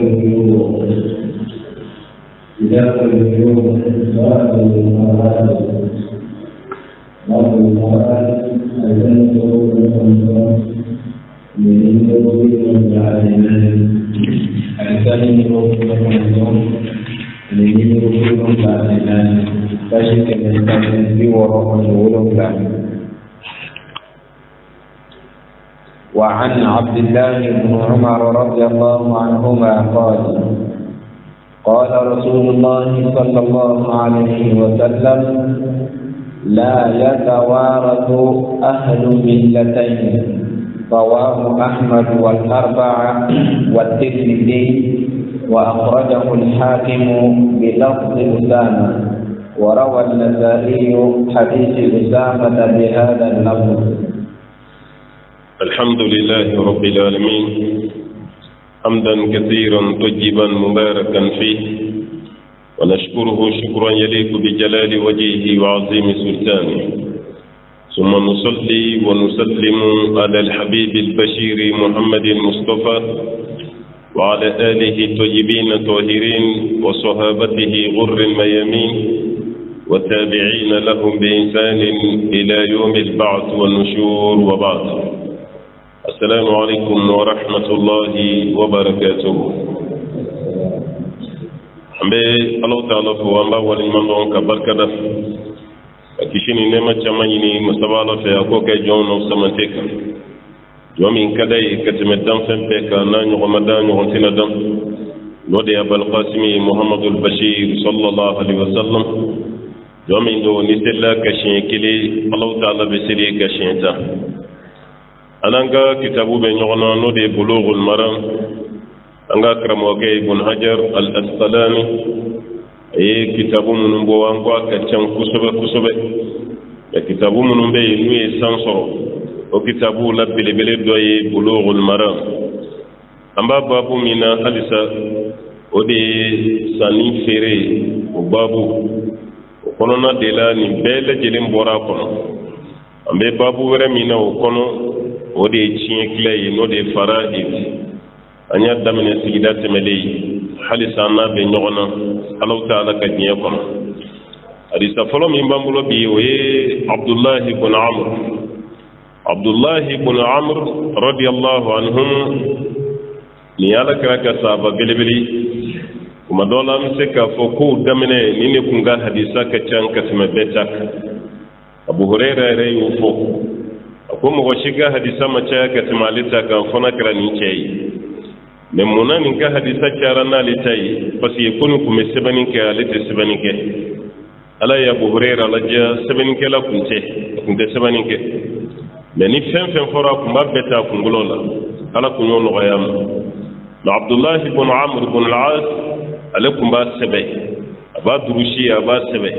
الجيوع إدافة الجيوع صلاة المرأة مرض المرأة أذن صوت الأنصار من يوم العالمين الثاني يوم اليوم من يوم العالمين فشك من تنزي ورحمه الله. وعن عبد الله بن عمر رضي الله عنهما قال قال رسول الله صلى الله عليه وسلم لا يتوارث أهل ملتين رواه أحمد والأربعة والترمذي وأخرجه الحاكم بلفظ أسامة وروى النسائي حديث أسامة بهذا اللفظ. الحمد لله رب العالمين حمدا كثيرا طيبا مباركا فيه ونشكره شكرا يليق بجلال وجهه وعظيم سلطانه ثم نصلي ونسلم على الحبيب البشير محمد المصطفى وعلى آله الطيبين الطاهرين وصحابته غر الميامين والتابعين لهم بإحسان إلى يوم البعث والنشور وبعد. السلام عليكم ورحمة الله وبركاته. الله تعالى فوالله ولمن كبركة akishini nema chama yini masabala fe akoke jono samanteka jomi kadai katime dam fempe ka na nyogo madan nyogo tina dam node abul qasimi muhammadul bashir sallallahu alaihi wasallam jomi do nisella kashin kili allah taala be siri kashin ta ananga kitabu be nyogo node bulughul maram anga kramo ke ibn hajar al asqalani kitabu munun bo wan ko ka can kusobe ya kitabu munun be nuye sansoro o kitabu la belebele doye bulughul maram amba babu mina halisa o de sani fere o babu o kono na de la ni bele jelim bora kono ambe babu were mina o kono o de chien clay no de faraid anya damene sigida temeli halisa na be nyogona Allah ta'ala ka jiya kono hadisa folo min bambulo bi o Abdullah ibn Amr radiyallahu anhum ni ala kraka sahaba belebeli kuma dola mse ka foko damene ni ne kunga hadisa ka can ka tuma betak Abu Hurairah rai ufo ko mo shiga hadisa macha ka tuma lita ka fona krani chei mais mona nin ka hadisa carana litai parce que kunu kume sebanin ke alite sebanin ke ala ya Abu Hurairah la ja sebanin ke la kunte sebanin ke mais ni fen fora kuma beta kungulola ala kunyo no yam na Abdullah ibn Amr ibn al-As alakum ba sebay aba durushi aba sebay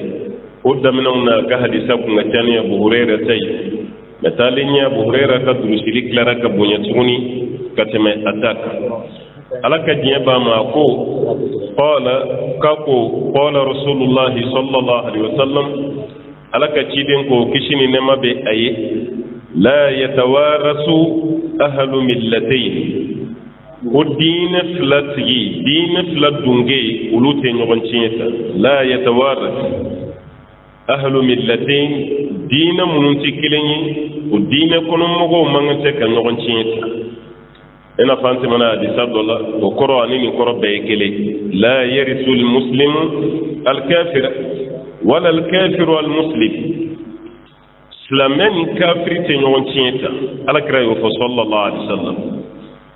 o damina ka hadisa kunga tani Abu Hurairah tay metalinya Abu Hurairah ka durushi liklara ka bunya tuni kateme attack alaka jiba ma ko qala rasulullah sallallahu alaihi wasallam alaka cidin ko kishini ne mabe ayi la yatawarasu ahlu millatayn udina fladunge ulute nyogoncinta la yatawaras ahlu millatayn dina mununti kilenyi udina kono mogo mangante ka nyogoncinta ina fanti mana hadisa dola o koro anini koro be kele la yarisu al muslimu al kafir wala al kafiru al muslim slamen kafiri te nyon tienta ala krayo fo sallallahu alaihi wasallam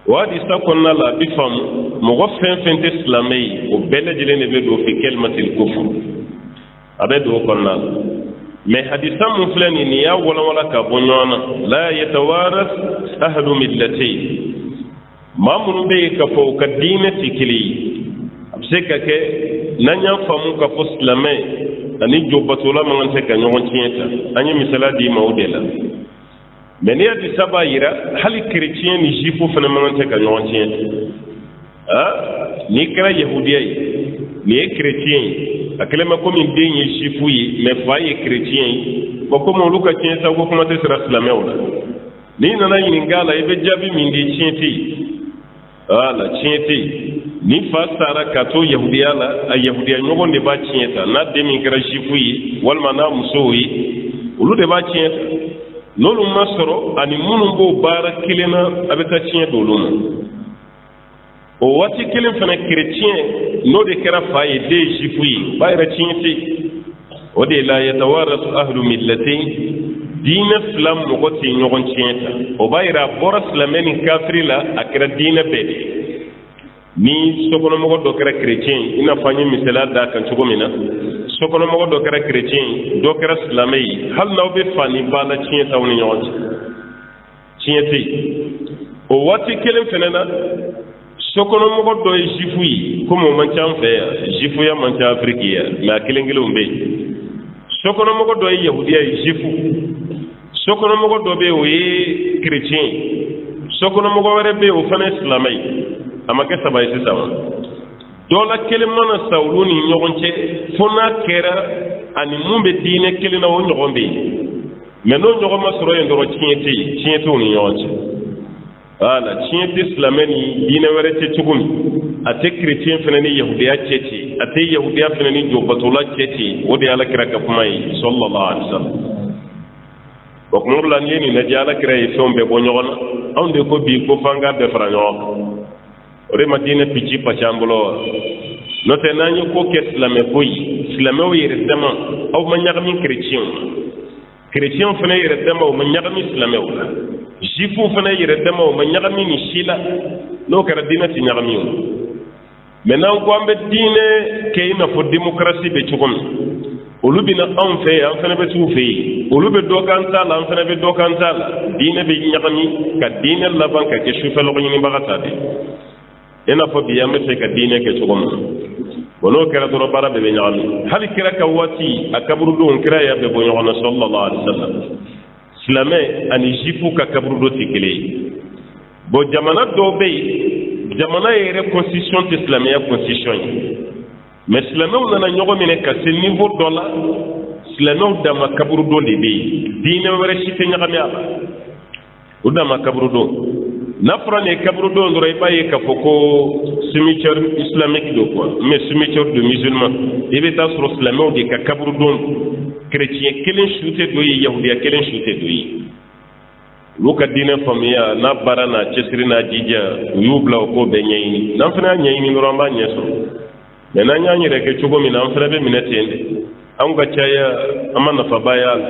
wa hadisa konna la bifam mo fen te islamai o bele jele ne be do fi kalmatil kufr abedo konna mais hadisa mun flani ni ya wala ka bonyona la yatawaras ahlu millatayn mamunu be ka fo ka dina tikili abse ka ke nanya famu ka fo islamai ani jobatola mangante ka nyon tienta anyi misala di maudela meni adi sabayira hali chrétien ni jifu fana mangante ka nyon tienta ni kra yahudiya ni chrétien akelema ko min de ni jifu yi me faye chrétien ko ko mo luka tienta ko kuma te sira islamai wala ni nana yin ngala ibe jabi min di tienti ala tienti ni fa sara ka to yahudiya la a yahudiya ɲɔgɔn de b'a tiɲɛ ta n'a den min kɛra jufu ye walima n'a musow ye olu de b'a tiɲɛ ta n'olu ma sɔrɔ ani minnu b'o baara kelen na a bɛ taa tiɲɛ d'olu ma o waati kelen fana chrétien n'o de kɛra fa ye den ye jufu ye ba yɛrɛ tiɲɛ tɛ o de la yatawarasu ahlu millatain diinɛ fila mɔgɔ tɛ ɲɔgɔn tiɲɛ ta o b'a yira a bɔra silamɛ ni kafiri la a kɛra diinɛ bɛɛ de ni sokɔnɔmɔgɔ dɔ kɛra chrétien i n'a fɔ an ye misaliya d'a kan cogo min na sokɔnɔmɔgɔ dɔ kɛra chrétien dɔ kɛra silamɛ ye hali n'aw bɛ fa ni ba la tiɲɛ t'aw ni ɲɔgɔn cɛ tiɲɛ tɛ o waati kelen fana na sokɔnɔmɔgɔ dɔ ye jufu ye komi o man ca an fɛ yan jufuya man ca afiriki yan mɛ a kelen kelenw bɛ yen sokɔnɔmɔgɔ dɔ ye yahudiya ye jufu sokɔnɔmɔgɔ dɔ bɛ yen o ye chrétien sokɔnɔmɔgɔ wɛrɛ bɛ yen o fana ye silamɛ ye a ma kɛ saba ye sisan wa dɔ la kelen mana sa olu ni ɲɔgɔn cɛ fo n'a kɛra ani mun bɛ diinɛ kelen na o ɲɔgɔn bɛ yen mɛ n'o ɲɔgɔn ma sɔrɔ yen dɔrɔn tiɲɛ tɛ yen tiɲɛ t'u ni ɲɔgɔn cɛ wala tiɲɛ tɛ silamɛ ni diinɛ wɛrɛ tɛ cogo min a tɛ chrétien fana ni yahudiya cɛ ten a tɛ yahudiya fana ni jɔbatola cɛ ten o de ye alakira ka kuma ye sallallahu alaihi wa sallam o kuma la n'i ye nin lajɛ alakira ye fɛnw bɛɛ bɔ ɲɔgɔn na anw de ko bi ko f'an k'a bɛɛ fara ɲɔgɔn kan o de ma diinɛ pici pasi an bolo wa n'o tɛ n'an ye ko kɛ silamɛ ko ye silamɛw yɛrɛ dama aw ma ɲagami chrétien chrétien fana yɛrɛ dama o ma ɲagami silamɛw la jufu fana yɛrɛ dama o ma ɲagami ni si la n'o kɛra diinɛ tɛ ɲagami o mɛ n'an ko an bɛ diinɛ kɛ i n'a fɔ démocratie bɛ cogo min olu bɛ na anw fɛ yen an fana bɛ t'u fɛ yen olu bɛ dɔ kan t'a la an fana bɛ dɔ kan t'a la diinɛ bɛ ɲagami ka diinɛ laban ka kɛ sufɛlɔgɔ ɲinibaga ta de i n'a fɔ bi an bɛ fɛ ka diinɛ kɛ cogo min bon n'o kɛra dɔrɔn baara bɛɛ bɛ ɲagami hali kira ka waati a kaburudon kira y'a bɛɛ bɔ ɲɔgɔn na sallallahu alaihi wa sallam silamɛ ani jufu ka kaburudon tɛ kelen ye bon jamana dɔw bɛ yen jamana yɛrɛ constitution tɛ silamɛya constitution ye mais silamɛw nana ɲɔgɔn minɛ ka se niveau dɔ la silamɛw dama kaburudon de bɛ yen diinɛ wɛrɛ si tɛ ɲagami a la o dama kaburudon n'a fɔra nin ye kaburudon dɔrɔn i b'a ye k'a fɔ ko cimetière islamique do quoi mais cimetière de musulman i bɛ taa sɔrɔ silamɛw de ka kaburudon chrétien kelen su tɛ dɔ ye yahudiya kelen su tɛ dɔ ye olu ka diinɛ faamuya n'a baara n'a cɛsiri n'a jija u y'u bila o ko bɛɛ ɲɛɲini n'an fana y'a ɲɛɲini dɔrɔn an b'a ɲɛ sɔrɔ mɛ n'an y'an yɛrɛ kɛ cogo min na an fana bɛ minɛ ten de an ka caya an ma nafaba y'a la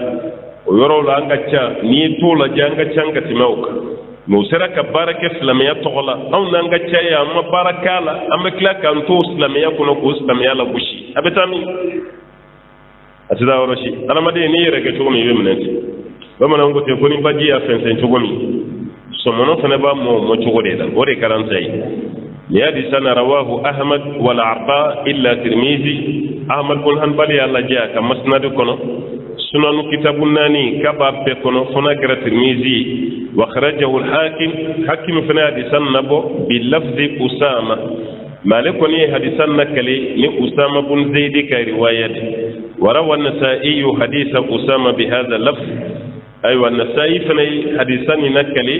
o yɔrɔw la an ka ca n'i ye t'o lajɛ an ka ca an ka tɛmɛ o kan mɛ u sera ka baara kɛ silamɛya tɔgɔ la anw n'an ka caya an ma baara k'a la an bɛ tila k'an to silamɛya kɔnɔ k'o silamɛya la gosi a bɛ taa min a tɛ taa yɔrɔ si adamaden n'i yɛrɛ kɛ cogo min i bɛ minɛ ten bamananw ko ten ko ni baji y'a fɛnsɛn cogo min sɔmɔnɔ fana b'a mɔ cogo de la o de kɛra an ta ye ni hadisa na rawahu ahmad wal arba illa tirmizi ahmad bun hanbali y'a lajɛ a ka masnad kɔnɔ sunanu kitabu naani k'a b'a bɛɛ kɔnɔ fo n'a kɛra tirmizi ye wa kharajahu al-hakim hakim fana hadisan nabɔ bi lafzi usama mais ale kɔni ye hadisan nakale ni usama bun zaidi ka riwaya de wa rawa an-nasa'i hadisa usama bi hadha lafz aywa an-nasa'i fana ye hadisan nakale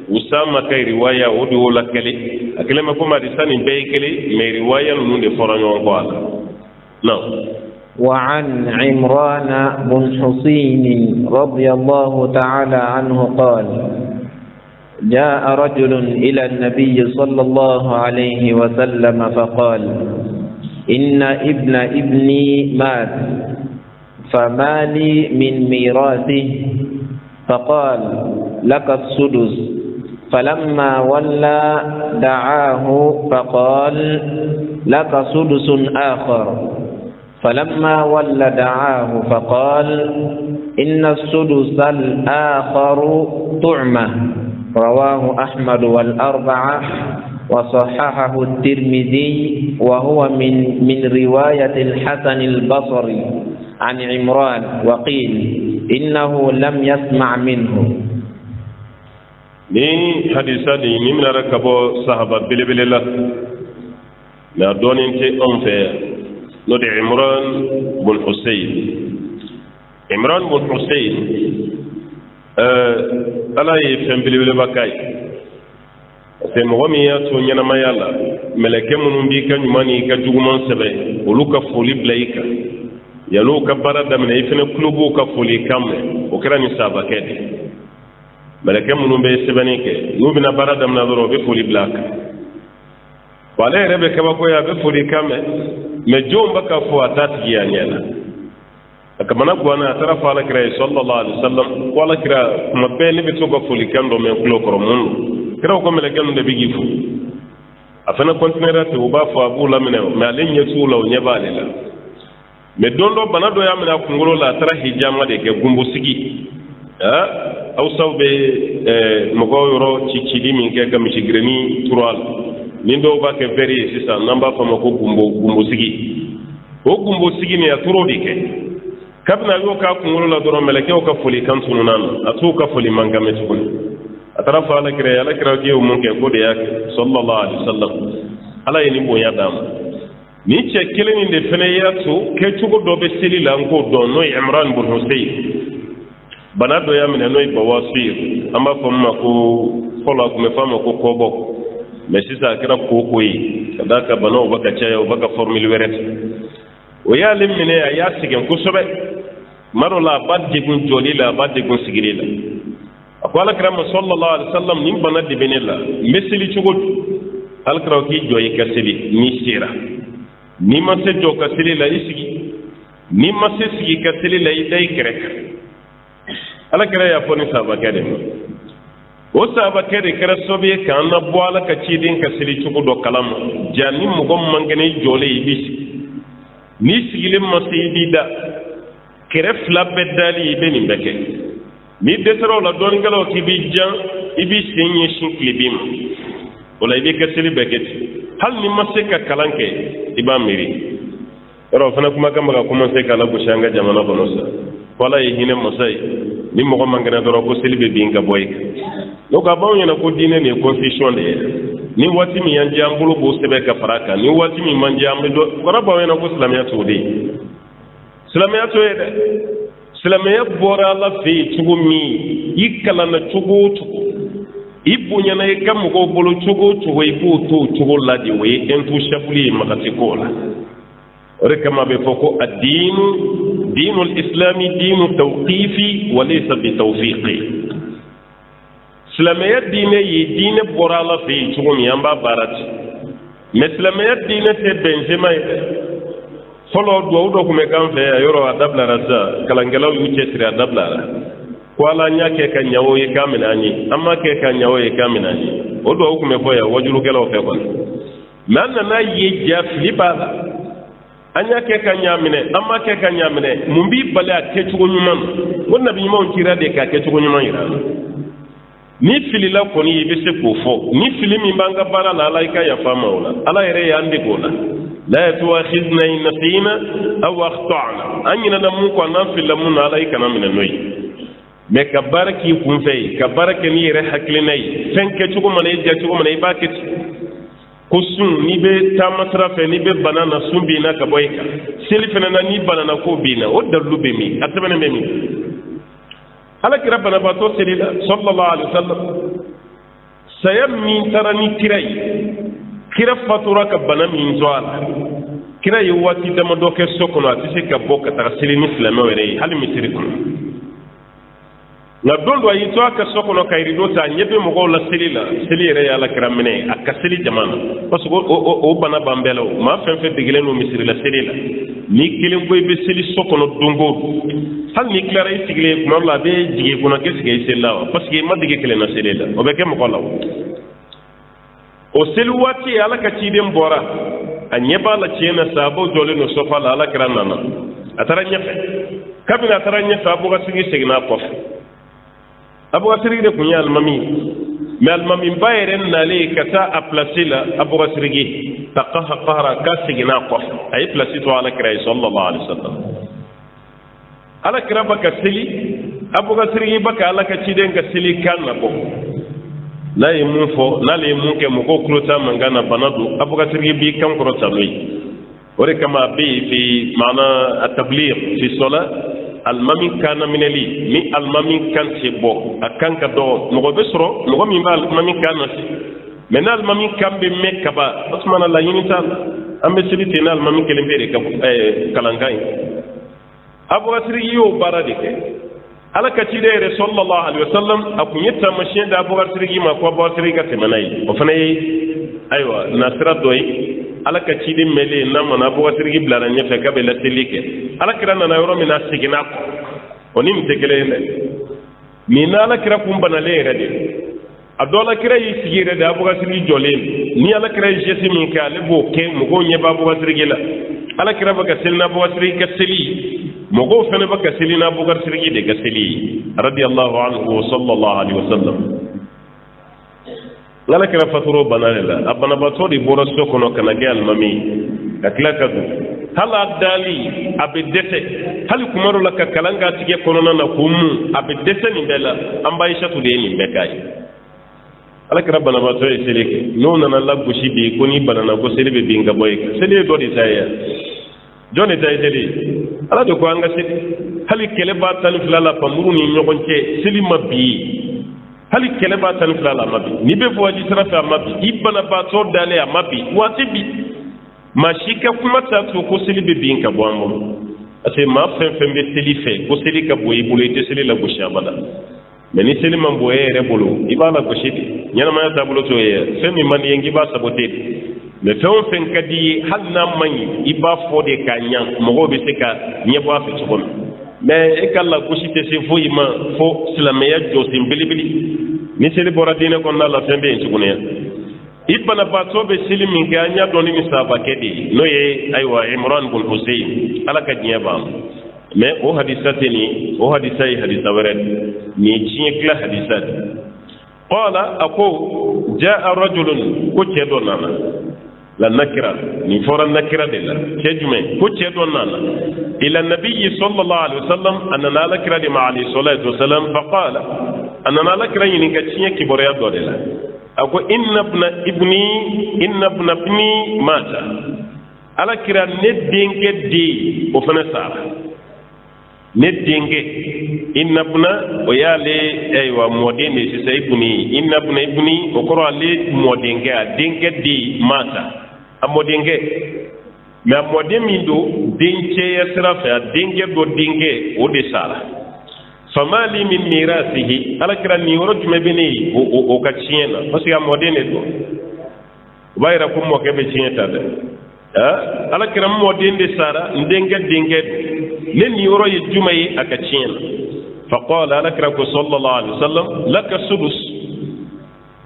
usama ka riwaya o de la kale akele ma ko hadisan bɛɛ ye kele mais riwaya ninnu de fɔra ɲɔgɔn kɔ a la non وعن عمران بن حسين رضي الله تعالى عنه قال جاء رجل إلى النبي صلى الله عليه وسلم فقال إن ابن ابني مات فما لي من ميراثه فقال لك السدس فلما ولى دعاه فقال لك سدس آخر فلما ولى دعاه فقال إن السدس الآخر طعمة رواه أحمد والأربعة وصححه الترمذي وهو من رواية الحسن البصري عن عمران وقيل إنه لم يسمع منه ni hadisa ni mina rakabo sahaba bilibili la na donin te on fe no de Imran bin Husayn ala ye fɛn bilibili ba kai c'est mɔgɔ min y'a to ɲɛnamaya la meleke munun bi ka ɲumani ka juguman sɛbɛ olu ka foli bila i kan yan'u ka baara daminɛ i fana tulo b'u ka foli kan mɛn o kɛra ni sabakɛ de meleke munun bɛ sɛbɛnni kɛ n'u bɛna baara daminɛ dɔrɔn u bɛ foli bila a kan wa ale yɛrɛ bɛ kabakoya a bɛ foli kan mɛn mɛ jɔnw bɛ ka fɔ a t'a tigi a ɲɛ la a kamana guwana a taara fɔ alakira ye sallallahu alaihi wasallam ko alakira kuma bɛɛ ne bɛ to ka foli kan dɔ mɛn tulo kɔrɔ mun don kiraw ko meleke ninnu de bɛ k'i fo a fana kɔntinera ten u b'a fɔ a b'u laminɛ mɛ ale ɲɛ t'u la o ɲɛ b'ale la mɛ don dɔ bana dɔ y'a minɛ a kunkolo la a taara hijama de kɛ gumbosigi awusaw bɛ mɔgɔw yɔrɔ cicili min kɛ ka misigireni turu a la ni dɔw b'a kɛ vɛri ye sisan n'an b'a fɔ a ma ko gumbosigi o gumbosigi nin a toro de kɛ kabini a y'o k'a kunkolo la dɔrɔn mɛlɛkɛw ka foli kan tununna na a t'o ka foli mankan mɛn tuguni a taara fɔ alakira ye alakira ye mun kɛ ko de y'a kɛ sallallahu alaihi wasallam ala ye nin bonya d'a ma ni cɛ kelen in de fana y'a to kɛcogo dɔ bɛ seli la n k'o dɔn n'o ye Imran bin Husayn bana dɔ y'a minɛ n'o ye bawasir an b'a fɔ min ma ko fɔlɔ a tun bɛ fɔ a ma ko kɔbɔ mɛ sisan a kɛra koko ye ka d'a kan banaw bɛ ka caya u bɛ ka formule wɛrɛ ta o y'ale minɛ a y'a sɛgɛn kosɛbɛ tuma dɔ la a b'a degun jɔli la a b'a degun sigili la a ko alakira ma sallallahu alaihi wasallam nin bana de bɛ ne la n bɛ seli cogo di alakira k'i jɔ i ka seli n'i sera n'i ma se jɔ ka seli la i sigi n'i ma se sigi ka seli la i da i kɛrɛ kan alakira y'a fɔ ni sahabakɛ de ma o sahabakɛ de kɛra sababu ye k'an na bɔ ala ka ciden ka seli cogo dɔ kalama ja ni mɔgɔ man kɛnɛ i jɔlen i b'i sigi n'i sigilen ma se i b'i da kɛrɛ fila bɛɛ dali i bɛ nin bɛɛ kɛ n'i dɛsɛra o la dɔɔninkɛlaw k'i b'i jan i b'i sen ɲɛsin tilebin ma o la i b'i ka seli bɛɛ kɛ ten hali ni ma se ka kalan kɛ i b'a miiri yɔrɔ o fana kumakan bɛ ka commencer k'a lagosi an ka jamana kɔnɔ sa ko ala ye hinɛ masa ye ni mɔgɔ man kɛnɛ dɔrɔn ko seli bɛ bin ka bɔ i kan donc a b'anw ɲɛna ko diinɛ nin ye constitution de ye ni waati min y'an diya an bolo b'o sɛbɛn ka fara a kan ni waati min man diya an bɛ dɔ kɔrɔ b'anw ɲɛna ko silamɛya t'o de ye silamɛya t'o ye dɛ silamɛya bɔra ala fɛ yen cogo min i kalanna cogo o cogo i bonyana i ka mɔgɔw bolo cogo o cogo i b'o to o cogo la de o ye intouchable ye magasi ko la o de kama a bɛ fɔ ko adiinu diinu islami diinu tawqifi wa laysa bi tawfiqi silamɛya diinɛ ye diinɛ bɔra ala fɛ yen cogo min an b'a baara ten mais silamɛya diinɛ tɛ bɛnzema ye dɛ fɔlɔ duwawu dɔ tun bɛ k'an fɛ yan yɔrɔ a dabilara sisan kalankɛlaw y'u cɛsiri a dabilara ko ala an y'a kɛ ka ɲɛ o ye k'a minɛ an ye an m'a kɛ ka ɲɛ o ye k'a minɛ an ye o duwawu tun bɛ fɔ yan wajulukɛlaw fɛ kɔni mɛ an nana ye ja fili b'a la an y'a kɛ ka ɲɛ minɛ an m'a kɛ ka ɲɛ minɛ mun b'i bali a kɛcogo ɲuman na ko nabi ɲumanw cira de k'a kɛcogo ɲuman yira ni filila kɔni i bɛ se k'o fɔ ni fili min b'an ka baara la ala i ka yafa ma o la ala yɛrɛ y'an dege o la la tu'akhidna in nasina aw akhta'na an ɲinɛna mun kɔ n'an filila mun na ala i kana minɛ n'o ye mais ka baara k'i kunfɛ ye ka baara kɛ n'i yɛrɛ hakilina ye fɛn kɛcogo mana i ja cogo mana i b'a kɛ ten ko sun n'i bɛ taama sira fɛ n'i bɛ bana na sun b'i na ka bɔ i kan seli fana na n'i banana ko b'i na o dalilu bɛ min a sɛbɛnnen bɛ min alakira banabaatɔ seli la sallallahu alaihi wasallam saya min taara ni kira ye kira fatura ka bana min to a la kira ye waati damadɔ kɛ so kɔnɔ a tɛ se ka bɔ ka taga seli ni silamɛw yɛrɛ ye hali misiri kɔnɔ nka don dɔ a y'i to a ka so kɔnɔ ka rido ta a ɲɛ bɛ mɔgɔw la seli la seli yɛrɛ ye alakira minɛ a ka seli jama na parce que o bana b'an bɛɛ la o maa fɛn fɛn degelen don misiri la seli la n'i kelen ko i bɛ seli so kɔnɔ don o don hali n'i tilara i sigilen kuma dɔ la a bɛ jigin i kɔnɔ k'e sigi i seli la wa parce que i ma dege kelen na seli la o bɛ kɛ mɔgɔ la o seli waati ala ka ciden bɔra a ɲɛ b'a la tiɲɛ na sahabaw jɔlen don sofa la alakira nana a taara ɲɛfɛ kabini a taara ɲɛfɛ abubakar seginna a kɔfɛ abubakar de tun ye alimami mais alimamiba yɛrɛ nalen ka taa a place la abubakar ta qahqara k'a seginna a kɔfɛ a ye place to alakira ye sallallahu alaihi wasallam alakira ba ka seli abubakar ba ka ala ka ciden ka seli kan na bɔ n'a ye mun fɔ n'ale ye mun kɛ mɔgɔw tulo t'a mankan na bana don abubakar b'i kan kɔrɔta n'o ye o de kama a bɛ yen fi maana atablir fi sola alimami kan na minɛli ni alimami kan tɛ bɔ a kan ka dɔgɔ mɔgɔ bɛ sɔrɔ mɔgɔ min b'a alimami kan na se maintenant almami kambe mekaba osmana la yinital ambe silite na almami kelembere ka kalangai abubakar yo barade ala katire sallallahu alaihi wasallam akunyeta mashin da abubakar gi ma ko abubakar ga temanai o fana aywa nasira doy ala katide mele na mana abubakar gi blana nyefe ka be la telike ala kirana na yoro mina sigina ko onim tekelele mina ala kira kumbana le rede adola kira yi sigire da abubakar gi jolel ni ala kira yi jesi min ka le bo ke mo go nyeba abubakar gi la ala kira baka selna abubakar gi kaseli mogo fene baka selina abubakar gi de kaseli radiyallahu anhu sallallahu alaihi wasallam ngala kira faturo banala abana batori boro sokono kana gal mami akla kadu hala dali abedete hal kumaru laka kalanga tige kono na kumu abedete ni bela ambaisha tu de ni bekai ala kira bana batori seleke no na la gushi bi koni banana go selebe binga boy sele do di saya joni tay sele ala do ko anga sele hali kele ba tan filala pamuru ni nyogonche selima bi hali kele ba tan filala mabi ni be fo waji sarafa mabi ibana ba to dale mabi wati bi mashika kuma ta to ko selibe bin ka bwambo ase ma fen be selife ko selika boy bulete selela go shabada meni selima boye rebolo ibala go shidi nyana ma ta bulo to ye femi man yengi ba sabote me fen fen kadi halna mani iba fo de kanya mo be se ka nyebo afi to mais e kala ko shite se fo ima fo silamaya jo simbilibili ni seli bora dina ko na la fembe en tukunya ibana bato be silimi ganya doni misaba kedi no ye aywa Imran bin Husayn alaka nyeba mais o hadisatini o hadisai hadisawret ni chiekla hadisat qala ako jaa rajulun ko cedo nana la nakira ni fora nakira de la kejume ko cedo nana ila nabiyyi sallallahu alaihi wasallam anna nakira de ma alayhi salatu wasallam faqala anna nakira ni ka chieki bore ya de la ako inna ibn ibni mata ala kira ne dengue di o fana sara ne dengue inna ibn o yale aywa modene si say ibni inna ibni o koro ale modenge a dengue di mata a modenge mais a modemi do dengue ya sira fa dengue do dengue o de sara famali min mirasihi ala kira ni woro tume bini o ka tiena parce que modene do bayra ko mo kebe tienta de ala kira modene sara ndenga denga ne ni woro ye jumay aka tiena fa qala ala kira ko sallallahu alaihi wasallam laka sudus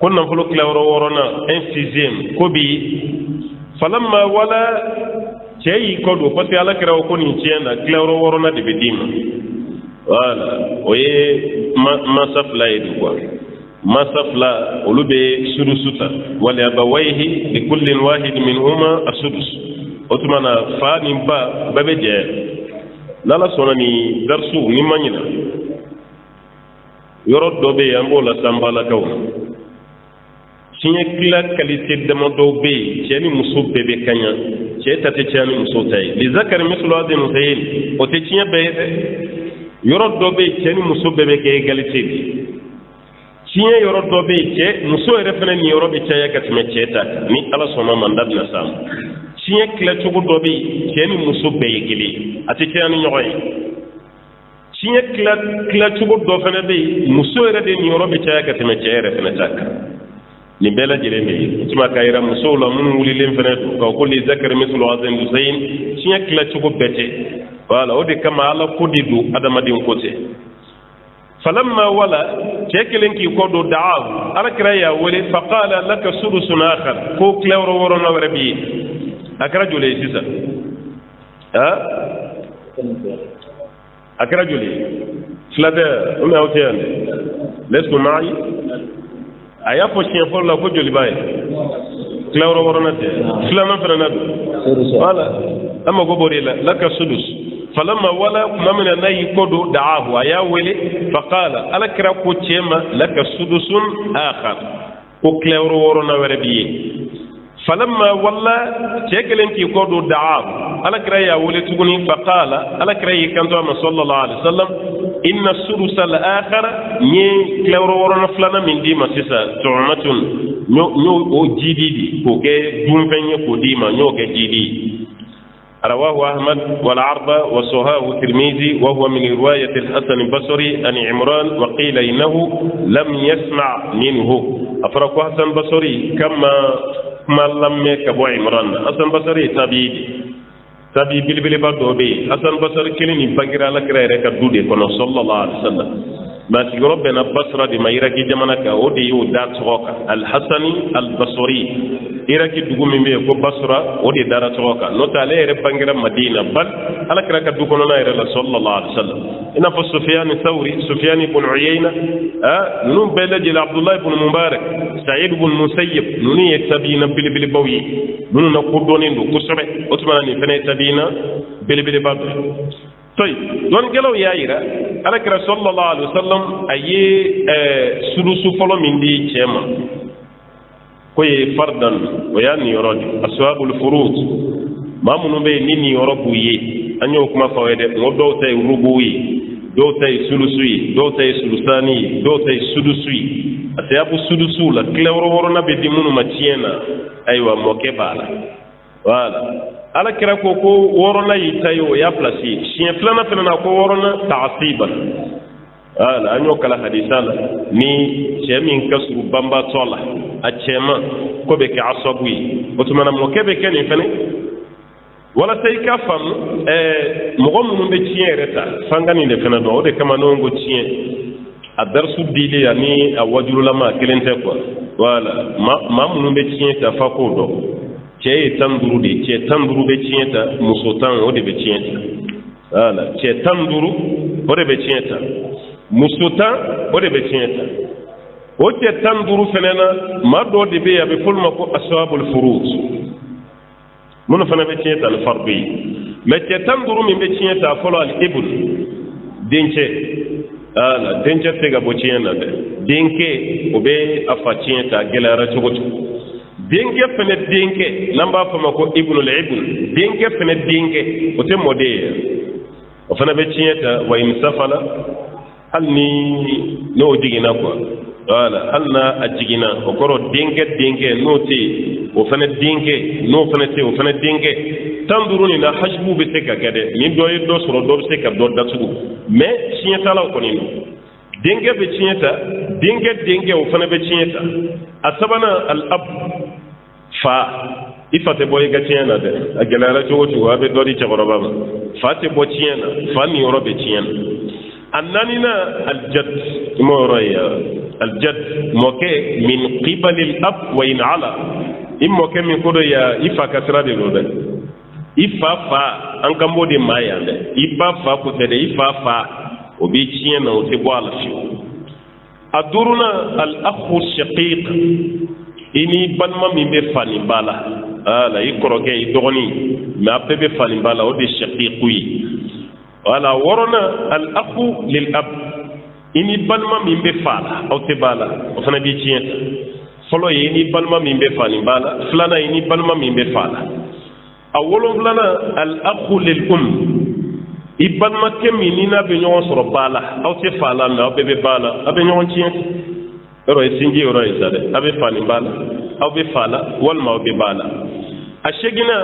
kunna fulu kila woro na un sixième ko bi falamma wala cey ko do parce que ala kira ko ni tiena kila woro na de bedima voilà oye masafla edu quoi masafla olube sudusuta wala abawayhi li kulli wahid minhuma asudus otumana fa nimba babeje lala sonani darsu ni manyina yoro dobe ambola sambala kaw sinye kila qualité de modobe cheni muso bebe kanya che tate chani muso tay li zakar mislu adin zayn o te tinya be yoro dobe cheni muso bebe ke égalité bi tinya yoro dobe che muso refene ni yoro be chaya katme cheta ni ala soma mandab na sam tinya kila chugo dobe cheni muso be gili ati chani nyoy tinya kila chugo do fene be muso re ni yoro be chaya katme chaya refene tak ni bela jere ne tuma kayira muso la mun wuli len fene ko ko li zakar mislu azin zain tinya kila chugo bete wala o de kama ala kodidu adama din kote falamma wala chekelen ki kodo da'aw ala kraya wali faqala laka sudusun akhar ko klawro woro na rabi akra jule sisa akra jule flada uma hotel lesko mai aya po chien for la ko joli bay klawro woro na te flama frana wala amma go bori la laka sudus فلما ولا ممن ناي كودو دعاه يا ولي فقال الا كرا كو تشيما لك سدس اخر او كلورو ورنا وربي فلما ولا تشكلن كي كودو دعاه الا كرا يا ولي تغني فقال الا كرا يكنتو صلى الله عليه وسلم ان السدس الاخر ني كلورو ورنا فلنا من دي مسيسا تعمه nyo o jidi ko ke dum fenye ko dima nyo ke jidi رواه أحمد والعربة وصهاه الترمذي وهو من رواية الحسن البصري عن عمران وقيل إنه لم يسمع منه أفرق حسن البصري كما لم يكبو عمران حسن البصري تابي بلبل بردو بي حسن البصري كلني بغير لك رأيك الدودي كنا صلى الله عليه وسلم ما تقول بنا بصرة دي ما يراكي جمانك ودي يودات غوكا الحسن البصري iraki dugu min be ko basra o de dara toka no tale ere bangira madina bal ala kira ka dugu na ere la sallallahu alaihi wasallam ina fa sufyan thawri sufyan ibn uyayna nun belaji abdullah ibn mubarak sa'id ibn musayyib nuni yatabina bil bil bawi nun na kurdoni ndu kusobe otuma ni fene tabina bil bil bawi toy don gelaw yaayira ala kira sallallahu alaihi wasallam ayi sulusu folo min di chema koye fardan o yani yorodi aswabul furud mamunu be nini yorobu yi anyo kuma fawede ngo do tay rubuyi do tay sulusuyi do tay sulusani do tay sudusuyi atayabu sudusu la klewro worona be dimunu machiena aywa moke bala wala ala kira ko worona yitayo ya plasi chien flana fena ko worona ta'siban ala anyo kala hadisala ni chemin kasru bamba tola a chema ko be ke asabu otumana mo kebe ke ni fene wala tay ka fam mo gom be chien reta fangani le fene do de kama no ngo chien a darsu dile yani a wajulu lama kelente ko wala ma mo be chien ta fa ko do che tanduru de che tanduru be chien ta musotan o de be chien ta wala che tanduru o de be chien ta musuta o de be tienta o te tanduru fenena ma do de be ya be fulma ko ashabul furuz mun fana be tienta al farbi me te tanduru mi be tienta folo al ibn denche ala denche te ga bo tienta de denke o be afa tienta gelara chogoto denke fene denke namba fama ko ibn al ibn denke fene denke o te mode o fana be tienta wa imsafala hal ni no jigina ko wala hal na ajigina o koro denke no te o fana denke no fana te o fana denke tanduruni na hajbu be te ka kade ni do yi do soro do se ka do datu mais chienta la ko ni denke be chienta denke o fana be chienta asabana al ab fa ifate boy ga chiena de agelara jogo wabe do di chagoroba fa te bo chiena fa ni yoro be chiena annanina aljad moroya aljad moke min qibal al-ab wa in ala immoke min kodo ya ifa kasra de lobe ifa fa an kambo de mayande ifa fa ko de ifa fa obi chiena o te boala fi aduruna al-akhu shaqiq ini balma mi be fani bala ala ikoroge idogoni ma be fani bala o de shaqiqui wala worona al akhu lil ab ini balma min be fala aw te bala o fana bi tienta folo ini balma min be fani bala flana ini balma min be fala awolo flana al akhu lil ibalma keminina be nyon soro bala aw te fala na be bala abe nyon tienta ro sinji ro isade abe fani bala aw be fala wal ma be bala ashegina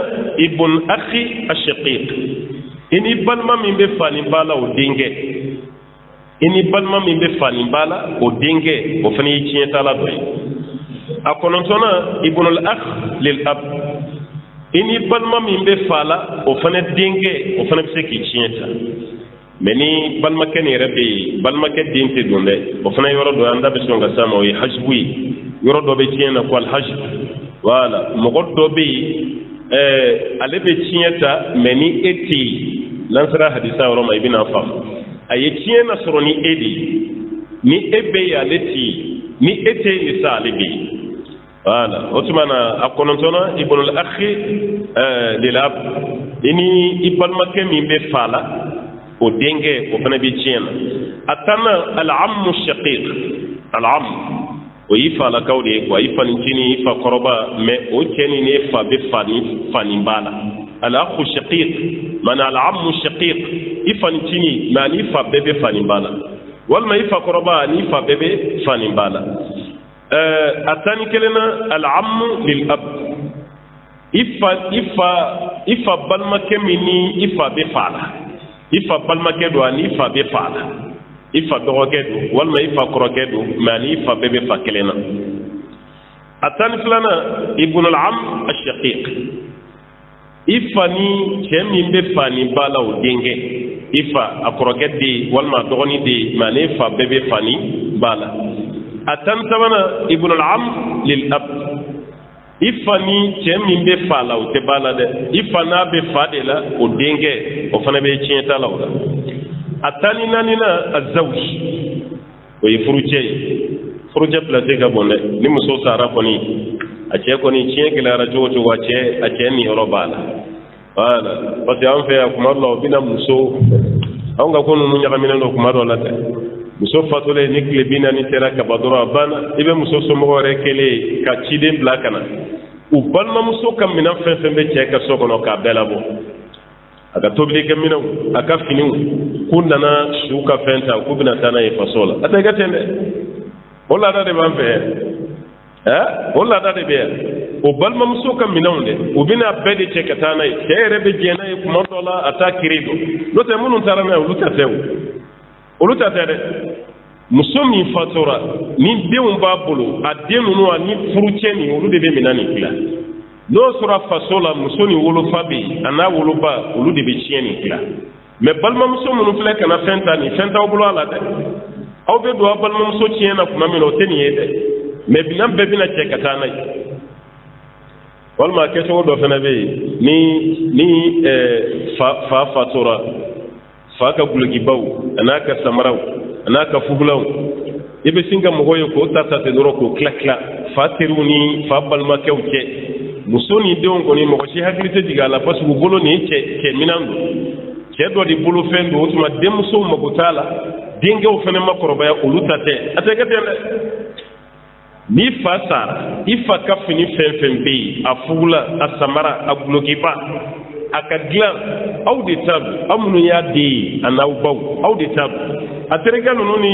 ibn akhi ashaqiq ini balma min be fani bala o dinge ini balma min be fani bala o dinge o fani tienta la doy akonontona ibn al akh lil ab ini balma min be fala o fana dinge o fana se ki tienta meni balma ken rebe balma ken dinte dunde o fana yoro do anda be songa sama o hajbui yoro do be tiena ko al hajb wala mo goddo be ale be tienta meni eti lansara hadisa woro ma ibina fam aye tiena soro ni edi ni ebe ya leti ni ete ni salibi wala otumana akonontona ibn al akhi lilab ini ibalma kemi be fala o denge o fana be tiena atana al am shaqiq al am o yifa la kawde ko yifa ni ifa koroba me o tieni ne fa be fani bala al akhu shaqiq mana al am shaqiq ifa ni ma ni fa bebe fani bala wal ma ifa koroba ni fa bebe fani bala atani kelena al-ammu lil ab ifa balmake mini ifa be fala ifa balmake do ani ifa be fala ifa dogoke do walma ifa koroke do mani ifa be fa kelena atani flana ibn al-am ash-shaqiq ifani chemi be fani bala o denge ifa akoroke de walma dogoni de mani ifa be fani bala atan sabana ibn al-am lil ab ifani chemi be fala o te bala de ifana be fade la o denge o fana be chienta la wala atani nanina azawj o furuche place ga bonne ni muso sara koni ache koni chien kila jojo wache ache ni robala wala parce que en fait kuma lo bina muso anga kono nu nyaka minendo kuma do la te muso fatole ni kle bina ni tera ka badoro bana ibe muso somo rekele ka chide blakana u balma muso kam mina fembe che ka sokono ka belabo aka tobili ke mina aka fini kunna na shuka fenta ku bina tana e fasola ata gatende wala da de banfe wala da de be o balma muso kam mina onde u bina bede che ka tana e tere be jena e kuma dola ata kirido do te munun tarana u luta tew o luta tere muso min fatora ni denw b'a bolo a den ninnu ani furucɛ ni olu de bɛ minɛn nin dilan n'o sɔrɔ faso la muso ni wolofa bɛ yen a n'a woloba olu de bɛ tiɲɛ nin dilan mɛ balimamuso minnu filɛ kana fɛn ta nin fɛn t'aw bolo a la dɛ aw bɛ don aw balimamuso tiɲɛ na tuma min na o tɛ nin ye dɛ mɛ binan bɛɛ bɛna cɛ ka taa n'a ye walima kɛcogo dɔ fana bɛ yen ni fa fatora fa ka gulokibaw a n'a ka samaraw n'a ka fugulaw i bɛ sin ka mɔgɔw ye k'o ta ten dɔrɔn k'o tila tila fa teriw ni fa balimakɛw cɛ muso ni denw kɔni mɔgɔ si hakili tɛ jigin a la parce que u bolo nin cɛ minan don cɛ dɔ de bolo fɛn don o tuma denmusow mago t'a la denkɛw fana ma kɔrɔbaya olu ta tɛ a tɛ kɛ ten dɛ n'i fa sara i fa ka fini fɛn fɛn bɛ yen a fugula a samara a gulokiba a ka dilan aw de ta don aw minnu y'a den ye a n'aw baw aw de ta don a terikɛ ninnu ni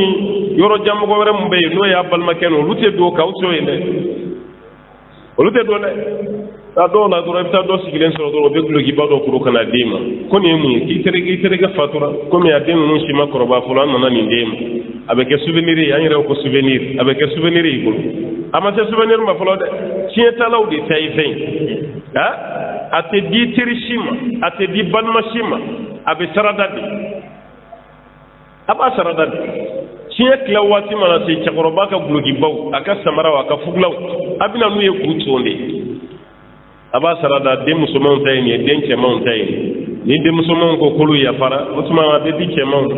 yɔrɔjan mɔgɔ wɛrɛ min bɛ yen n'o y'a balimakɛ ninnu olu tɛ don k'aw to yen dɛ olu tɛ don dɛ a dɔw la dɔrɔn i bɛ taa dɔ sigilen sɔrɔ dɔrɔn o bɛ gulokiba dɔ kuru ka na d'e ma ko nin ye mun ye k'i terikɛ fatura komi a den ninnu si ma kɔrɔbaya fɔlɔ an nana nin d'e ma a bɛ kɛ souvenir ye an yɛrɛ ko souvenir a bɛ kɛ souvenir y'i bolo a ma se souvenir ma fɔlɔ dɛ tiɲɛtalaw de ta ye fɛn ye a tɛ di teri si ma a tɛ di balima si ma a bɛ sarada de a b'a sarada de tiɲɛ tila waati mana se cɛkɔrɔba ka gulokibaw a ka samaraw a ka fugulaw a bɛna n'u ye k'u ton de a b'a sarada den musomanw ta ye nin ye den cɛmanw ta ye ni den musomanw ko k'olu yafara o tuma a bɛ di cɛmanw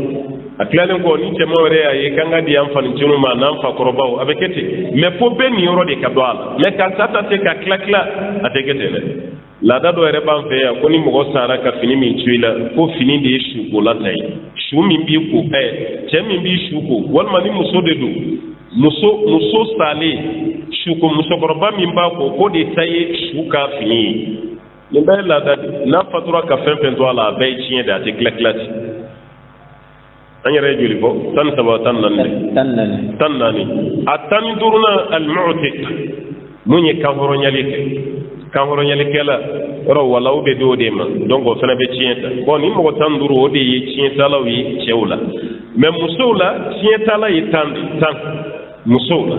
a tilalen kɔ ni cɛmanw yɛrɛ y'a ye k'an ka di an fanincinw ma n'an fakɔrɔbaw a bɛ kɛ ten mɛ fo bɛɛ nin yɔrɔ de ka don a la mɛ ka ta ten ka tila a tɛ kɛ ten dɛ laada dɔ yɛrɛ b'an fɛ yan ko ni mɔgɔ sara ka fini min tu i la ko fini de ye sukola ta ye su min b'i ko cɛ min b'i su ko walima ni muso de don muso salen suko musokɔrɔba min b'a ko k'o de ta ye su ka fini ye nin bɛɛ ye laada de n'a fatura ka fɛn fɛn to a la a bɛɛ ye tiɲɛ de a tɛ tila ten an yɛrɛ ye joli fɔ 13 14 a 15 al-mu'tiq mun ye kanhɔrɔnyali kɛ kanhɔrɔnyalikɛla yɔrɔ walaw bɛ d'o de ma donc o fana bɛ tiɲɛ ta bon ni mɔgɔ 15 o de ye tiɲɛtalaw ye cɛw la mais musow la tiɲɛtala ye 10 musow la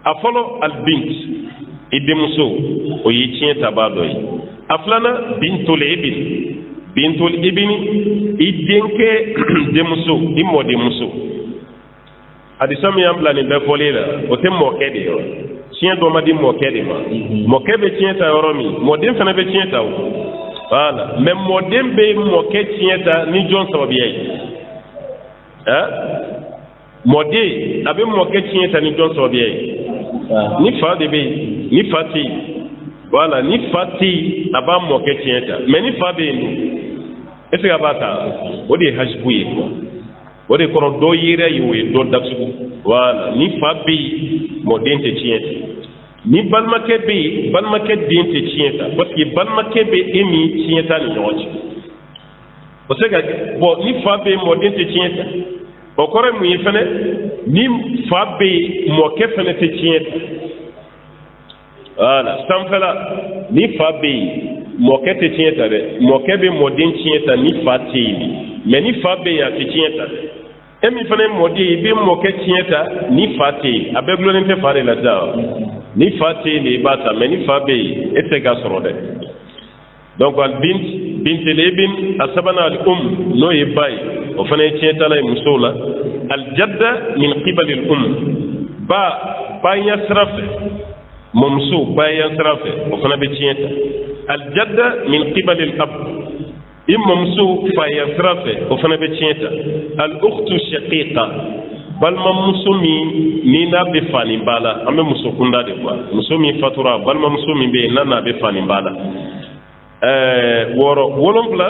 a fɔlɔ albint i denmuso o ye tiɲɛtabaa dɔ ye a filanan bintul ibini i denkɛ denmuso i mɔdenmuso hadisa min y'an bila nin bɛɛ fɔli la o tɛ mɔkɛ de ye tiɲɛ dɔ ma di mɔkɛ de ma mɔkɛ bɛ tiɲɛ ta yɔrɔ min mɔden fana bɛ tiɲɛ ta o voilà mais mɔden bɛ mɔkɛ tiɲɛ ta ni jɔn sababuya ye mɔden a bɛ mɔkɛ tiɲɛ ta ni jɔn sababuya ye ni fa de bɛ yen ni fa tɛ yen voilà ni fa tɛ yen a b'a mɔkɛ tiɲɛ ta mais ni fa bɛ yen est ce que a b'a ta o de ye hasibu ye quoi o de kɔrɔ dɔ yera ye o ye dɔ datugu voilà ni fa bɛ yen mɔden tɛ tiɲɛ ta ni balimakɛ bɛ yen balimakɛ den tɛ tiɲɛ ta parce que balimakɛ bɛ e min tiɲɛ ta ni ɲɔgɔn cɛ o se ka bon ni fa bɛ yen mɔden tɛ tiɲɛ ta o kore mu yifane ni fa be mo ke fene te tieta wala samfala ni fa be mo ke te tieta de mo ke be mo din tieta ni fa te mais ni fa be ya te tieta emi fane mo di be mo ke tieta ni fa te abeglo ne te fare la da ni fa te ni bata mais ni fa be ete ga soro de donc al bint al-ibn asabana al-um no yibay o fane tieta la musula al-jadda min qibal al-um ba yasrafe momsu ba yasrafe o fane be tieta al-jadda min qibal al-ab momsu fa yasrafe o fane be tieta al-ukhtu shaqiqa bal mamsumi ni na be fani bala ambe musukunda de quoi musumi fatura bal mamsumi be nana be fani bala wolonfla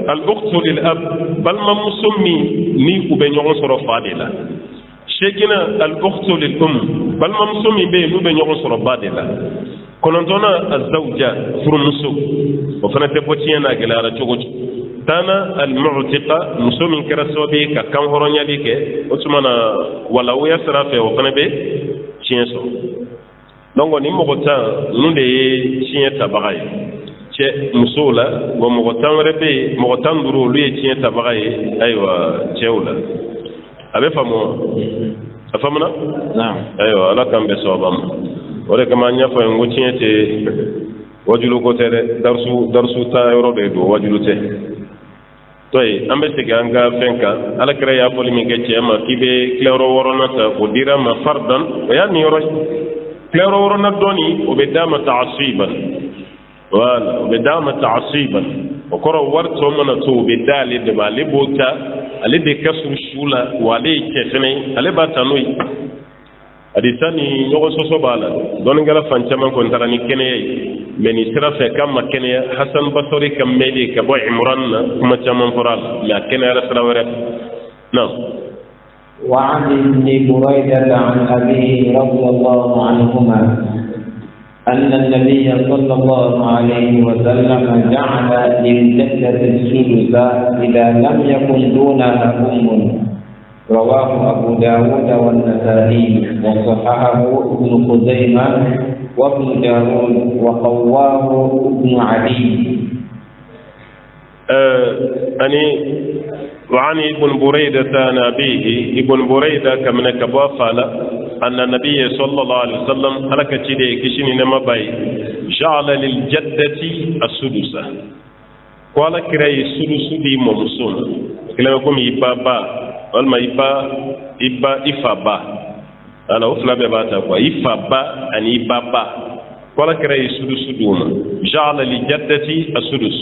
al ukhtu lil ab bal ma musummi ni ku be ñogon soro fadela shekina al ukhtu lil bal ma musummi be lu be ñogon soro badela konontona az-zawja furmusu o fana te botiena gelara cogoci tana al mu'tiqa musummi karasobe ka kan horonyali ke o tumana wala wo yasra fe o fana be cienso donc ni mo gota nunde cienta bagay ce muso la wa mɔgɔ tan wɛrɛ bɛ yen mɔgɔ tan duuru olu ye tiɲɛ tabaga ye ayiwa cɛw la a bɛ faamu wa a faamuna ayiwa ala k'an bɛn sababa ma o de kama an y'a fɔ ye n ko tiɲɛ tɛ wajulu ko tɛ dɛ darisu ta yɔrɔ de don wajulu tɛ tɔyi an bɛ segin an ka fɛn kan ala kɛra y'a fɔli min kɛ cɛ ma k'i bɛ tilayɔrɔ wɔɔrɔnan ta o dira ma fardan o y'a nin yɔrɔ ye tilayɔrɔ wɔɔrɔnan dɔɔni o bɛ d'a ma ta'asiban wala o bɛ d'a ma ta'asiban o kɔrɔ wari tɔ mana to o bɛ da ale de ma ale b'o ta ale de ka surun su la wa ale ye cɛ fɛnɛ ye ale b'a ta n'o ye a de ta ni ɲɔgɔn sɔsɔ b'a la dɔnnikɛla fan caman kɔni taara ni kɛnɛya ye mɛ nin sira fɛ k'a ma kɛnɛya hasan basori ka mɛli ka bɔ imran na kuma caman fɔra a la mɛ a kɛnɛyara sira wɛrɛ na. وعن ابن بريدة عن أبيه رضي الله عنهما أن النبي صلى الله عليه وسلم جعل للجدة السدس إذا لم يكن دونها أم رواه أبو داود والنسائي وصححه ابن خزيمة وابن جارود وقواه ابن علي. وعن ابن بريدة عن أبيه ابن بريدة كمن كبافل أن النبي صلى الله عليه وسلم هلك تشيدي كشيني نما باي جعل للجدة السدس قال كراي السدس دي ممسون كلام يقوم يبابا والما يبا إفابا أنا أفلا بباتا إفابا أن يبابا قال كراي السدس دوما جعل للجدة السدس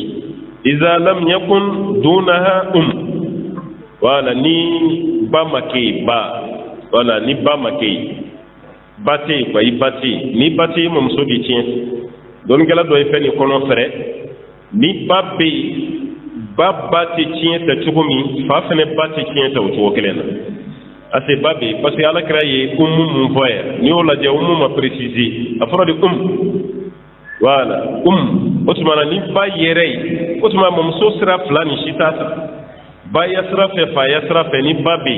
إذا لم يكن دونها wala ni ba make ba wala ni ba make bate ba ibate ni bate mo so di tien don gala do e fe ni kono fere ni babbe babate tien ta chugumi fa fene bate tien ta to kelena ase babbe parce que ala kraye mun voya ni wala je ma préciser afro de wala otuma ni ba yere otuma mo so sira flani shitata ba yasrafe fa yasrafe ni babi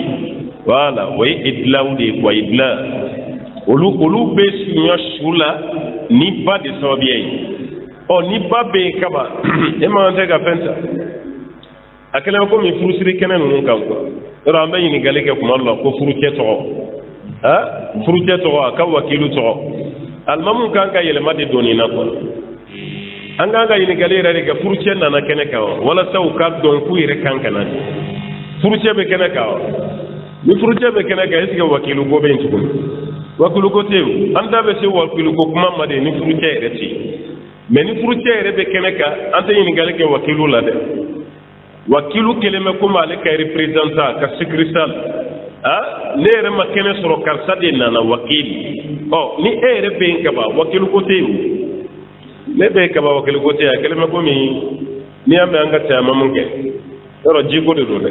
wala way idlaudi wa idla olu be sunya shula ni ba de sobiye o ni babe kaba e ma ante ga penta akela ko mi furusiri kenen nun kan ko ro ambe ni galeke kuma Allah ko furuke to furuke to ka wakilu to almamun kan ka yele made doni na ko an ga yini galera daga furuciyar na kene kawo wala sau ka don ku ire kanka na furuciyar be kene kawo ni furuciyar be kene ga yake wakilu gobe in tukun wakilu ko tewu an da be se wakilu ko kuma made ni furuciyar ire ce me ni furuciyar ire be kene ka an ta yini galake wakilu la de wakilu keleme kuma ale ka representa ka secrétaire ne ere ma kene soro karsa de na wakili ni ere be in ka ba wakilu ko tewu ne be kaba wakil gote ya kelme ko mi ni ambe anga ta mamun ke ro jiko de dole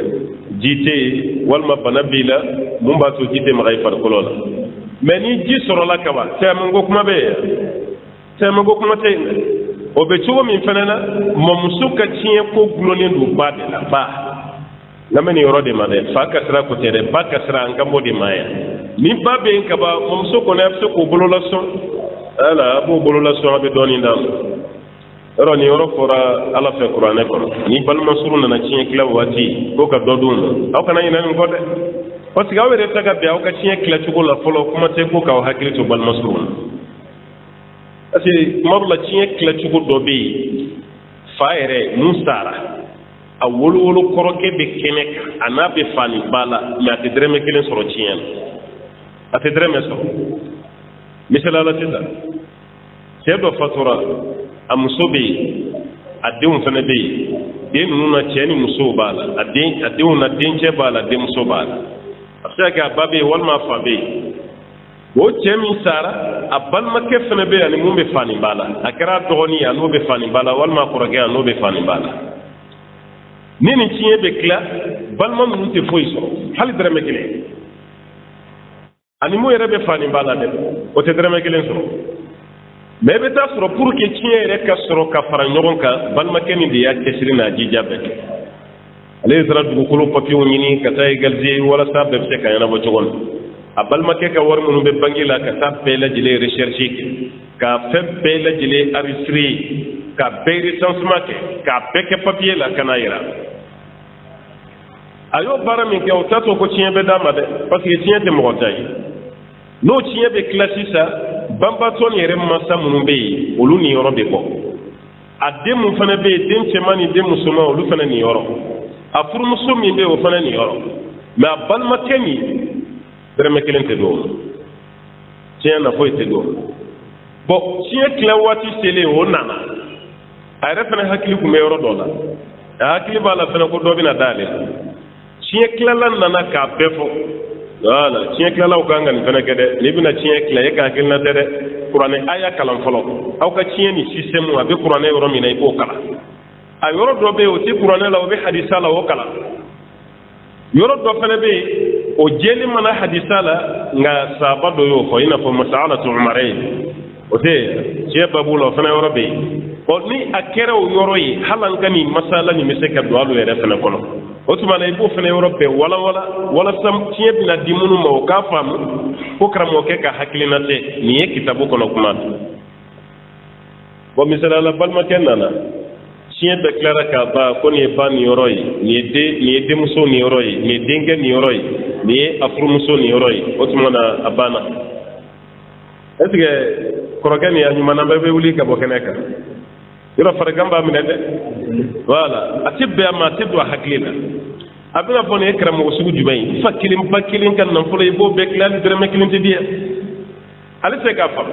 jite wal ma banabila mun ba to jite ma gaifar kolola mais ni ji soro la kaba ta mun go kuma be ta mun go kuma tay o be chugo min fanana mo musuka tiye ko glone ndu ba de la ba ngame ni yoro de made fa kasra ko tere ba kasra ngambo de maya ni babe en kaba mom so ko na so ko bolola son ala bo bolola son be doni ndam ro ni yoro fora ala fe qur'ane ko ni balma suru na cin kila wati ko ka dodum aw kana ina ko de parce que awere taga be aw ka cin kila chugo la folo kuma te ko ka hakili to balma suru asi mabla cin kila chugo do be faere musara a wolo koroke be kenek anabe fani bala ya te dreme kelen soro cin ate dreme so misala la tita sebo fatura amusobe adun fana be den nuna ceni muso bala adun na denche bala de muso bala afsaka babe walma fabe wo cemi sara abal makke fana be ani mumbe fani bala akara dogoni anu be fani bala walma koroke anu be fani bala nini ciye be kla balma mun te foyi so hal drame kele ani mo yere be fani bala de o te drame kele so mais be ta soro pour que ciye re ka soro ka fara nyogon ka balma keni de ya kesiri na jijabe ale zara du ko papiyo nyini ka tay galzi wala sa be se ka yana bo jogon a balma ke ka war mun be bangila ka ta be la jile recherche ka fe be la jile aristri ka be recensement ka be ke papier la kana ira ayo bara min ke o tato ko ciye be dama de parce que ciye te mo tay no ciye be classisa bamba ton yere masa mun be olu ni yoro be ko ade mun fana be den cemani de musuma olu fana ni yoro a furu musumi be o fana ni yoro mais a balma kemi dreme kelen te do ciye na foy te do bo ciye kla wati sele o nana ay refana hakili ku me yoro do la hakili bala fana ko do bina dale ciye kla lan nana ka befo wala ciye kla law ka ngan fana kede ni bina ciye kla e ka hakil na tere qur'ane aya kalam folo aw ka ciye ni système wa be qur'ane yoro mina e ko kala ay yoro do be o ti qur'ane law be hadisa la o kala yoro do fana be o jeli mana hadisa la nga sabado yo ko ina fo masalatu umarain o te ciye babulo fana yoro be o ni akere o yoro yi halan gani masala ni miseka do alu yere fana kono o tuma na ibo fana yoro be wala sam ciye bina dimunu ma o ka famu ko karamo ke ka hakilina te ni e kitabu kono kuma bo misala la balma kenana ciye be clara ka ba ko ni ba ni yoro yi ni de muso ni yoro yi ni dengue ni yoro yi ni afru muso ni yoro yi o tuma na abana est-ce que korogani ya nyuma na be wuli ka bo keneka yoro faragamba mi de wala atibbe ma tibdo haklina abina fone ekram mo sugu jubay fakilim bakilin kan nan fulay bo bek lan drame kilin te dia ali se ka fam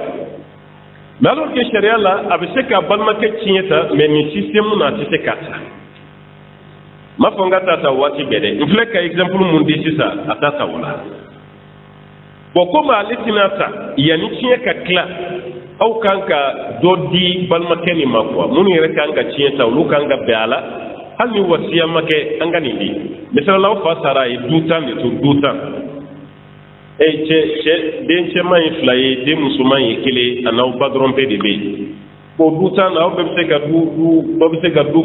mais alors que sharia la abi se ka balma ke tieta mais ni système na ti se kata ma fonga tata wati bede infle ka exemple mun di sisa atata wala boko ma litinata yani tie ka kla aw kanka dodi balma keni makwa mun yere kanka tieta lu kanka beala hal ni wasiya make an gani di misal law fasara e dutan ni to dutan e che den che mai fly de musulman e kele anaw badron pe de be ko dutan aw be se ka du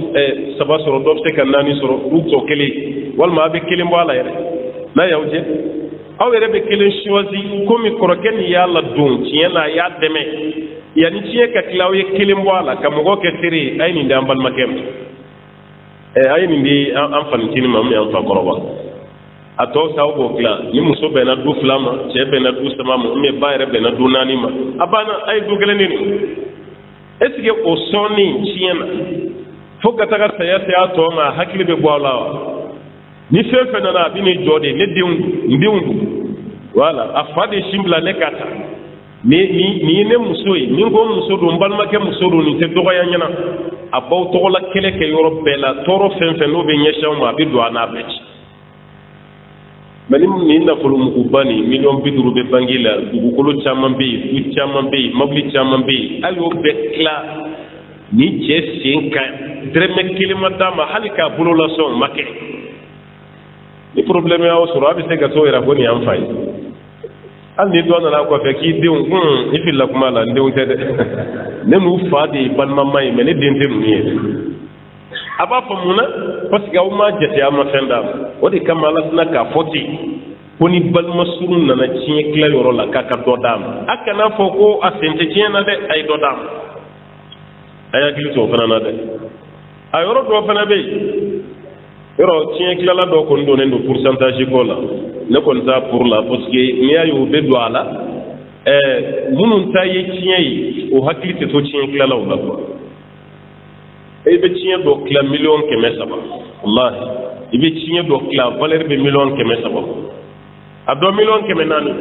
saba soro do se ka nani soro du to kele wal ma be kele mbala yere na yawje aw yere be kele choisi komi koroken yalla dun tiena ya deme yani tie ka klaw ye kele mbala kam go ke tiri ay ni ndambal makem ay ni ndi am fanitini mam ya fa koroba ato saw go kla ni muso be na du flama che be na du sama mo me bayre be na du nani ma abana ay du gele ni est-ce que o soni chiena foka taga sayata ato ma hakili be boala ni fefe na bi ni jode ne ndiundu wala afade shimbla ne kata ni ne muso yi ni go muso do mbalma ke muso do ni te dogo ya nyana abaw to la kele ke yoro bela toro fenfe no be nyesha ma bi do ana beci mani ni na fulu mu bani million biduru be bangila du ko lo chaman be du chaman be mabli chaman be ayo be kla ni je sinka dreme kilima dama halika bulo la son make ni problème ya osoro abi se ga to era goni am fay al ni do na ko fe ki deun ifi la kuma la deun tede ne mu fa de ban mamma me ne den te mu ye aba famuna parce que awma jate ama fenda o de kama la sna ka foti koni balma surun nana tiye kla yoro la kaka do dam akana foko asente tiye na de ay do dam aya gilto fana na de ayoro do fana be yoro tiye kla la do ko ndo ne do pourcentage ko la ne kon ta pour la parce que mi ayo be do ala munun ta ye tiye yi o hakilite to tiye kla la wala ko e be tiye do kla million keme saba wallahi e be tiye do kla valeur be million keme saba a do million keme nani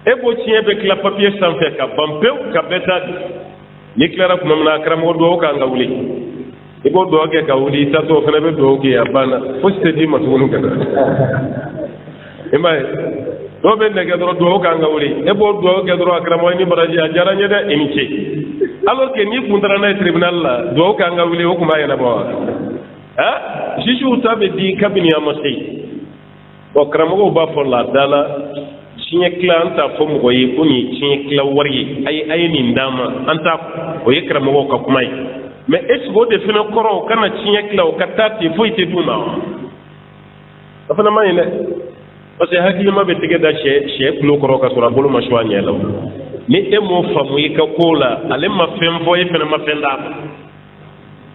e bo tiye be kla papier sans fait ka bampew ka beta ni klara kuma na karamo do ka ngawli e bo do ke ka wuli ta to fana be do ke abana fo ste di ma tunu kana e mai do be ne ke do ka ngawli e bo do ke do karamo ni baraji a jaranya da emiche alors que ni kundara na tribunal la do ka ngawli o kuma yana ba ha shishu tabe di kabini amasi o karamo ba fo la dala tiɲɛ tila an t'a fɔ mɔgɔ ye ko nin ye tiɲɛ tila wari ye a ye nin d'a ma an t'a o ye karamɔgɔw ka kuma ye mais est ce que o de fana kɔrɔ o kana tiɲɛ tila o ka taa ten foyi tɛ d'u ma a fana man ɲi dɛ parce que hakilima bɛ tɛgɛ da sɛ tulo kɔrɔ ka sɔrɔ a bolo ma su a ɲɛ la ni e m'o faamu i ka ko la ale ma fɛn fɔ e fana ma fɛn d'a ma